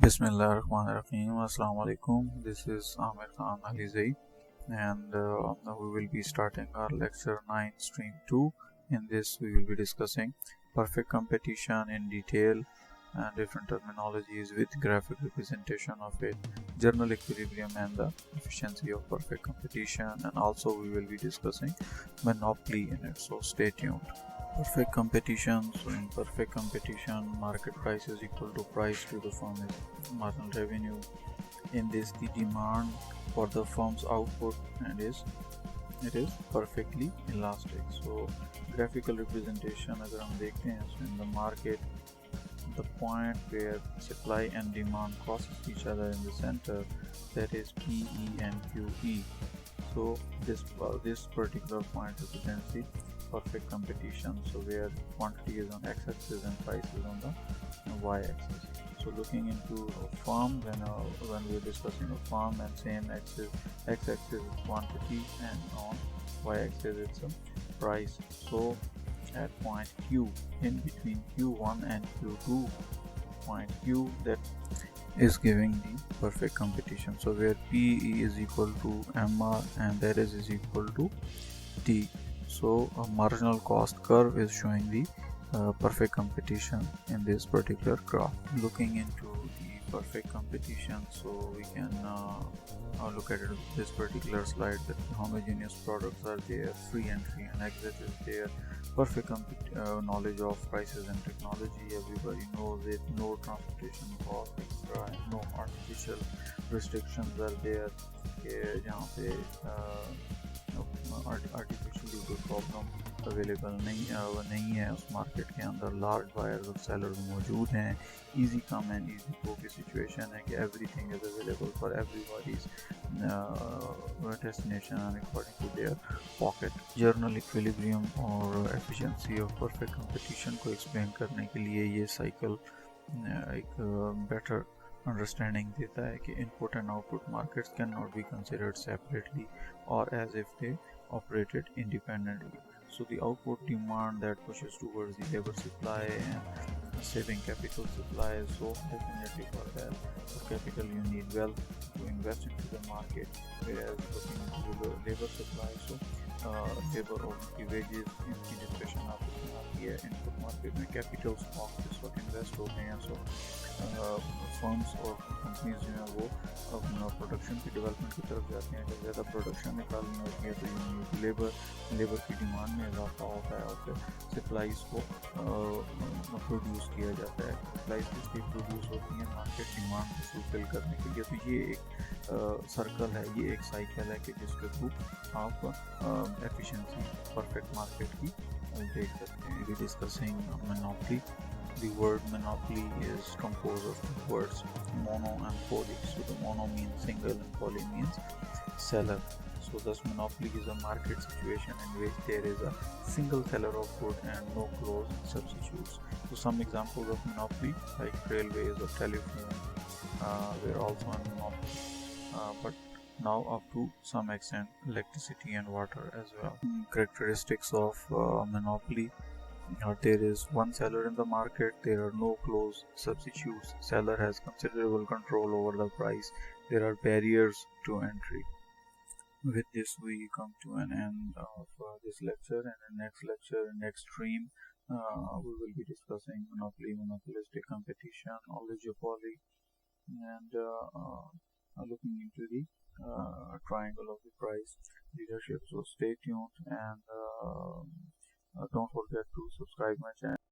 Bismillah, Rahim, Alaikum. This is Aamer Alyzaee, and we will be starting our lecture 9 stream 2. In this we will be discussing perfect competition in detail and different terminologies with graphic representation of a general equilibrium and the efficiency of perfect competition, and also we will be discussing monopoly in it, so stay tuned. Perfect competition. So in perfect competition, market price is equal to price to the firm is marginal revenue. In this, the demand for the firm's output and it is perfectly elastic. So graphical representation अगर हम देखते हैं so in the market, the point where supply and demand crosses each other in the center, that is PE and QE. So this particular point represents the perfect competition, so where quantity is on x-axis and price is on the y-axis. So looking into a firm, when we are discussing a firm, and same x-axis is quantity and on y-axis it's a price. So at point Q, in between Q1 and Q2, point Q, that is giving the perfect competition. So where PE is equal to MR and that is equal to T. So a marginal cost curve is showing the perfect competition in this particular graph. Looking into the perfect competition, so we can look at it this particular slide, that homogeneous products are there, free entry and exit is there, perfect knowledge of prices and technology, everybody knows it, no transportation cost extra, and no artificial restrictions are there. जहाँ पे artificially कोई problem available नहीं है उस market के अंदर, large buyers और sellers मौजूद हैं, easy come and easy go की सिचुएशन है कि everything is available for everybody's destination and according to their pocket. General equilibrium और एफिशिएंसी ऑफ परफेक्ट कंपटीशन को एक्सप्लेन करने के लिए ये साइकिल एक बेटर understanding देता है कि input and output markets cannot be considered separately or as if they operated independently. So the output demand that pushes towards the labor supply and saving capital supply, so definitely for that for capital you need wealth to invest into the market, whereas looking into the labor supply, so labour और उनकी wages, इनकी discussion आपको आती है। Input market में capital stock इस वक्त invest होते हैं, सो फर्म्स और कंपनीज जो हैं वो अपना प्रोडक्शन की डेवलपमेंट की तरफ जाते हैं। जब ज़्यादा प्रोडक्शन निकालनी होती है तो यूनिट लेबर की डिमांड में इजाफा होता है और फिर सप्लाईज को प्रोड्यूस किया जाता है। सप्लाईज किसकी प्रोड्यूस होती हैं? मार्केट डिमांड को फुलफिल करने के लिए। तो ये एक सर्कल है, ये एक साइकिल है कि जिसके थ्रू आप efficiency perfect market की देख सकते हैं। We discussing monopoly. The word monopoly is composed of two words, mono and poly. So the mono means single and poly means seller. So thus monopoly is a market situation in which there is a single seller of good and no close substitutes. So some examples of monopoly like railways or telephone, were also a monopoly, but now up to some extent electricity and water as well. Characteristics of monopoly: there is one seller in the market, there are no close substitutes, seller has considerable control over the price, there are barriers to entry. With this we come to an end of this lecture, and in next lecture, next stream, we will be discussing monopoly, monopolistic competition, oligopoly, and looking into the triangle of the price leadership. So stay tuned, and don't forget to subscribe my channel.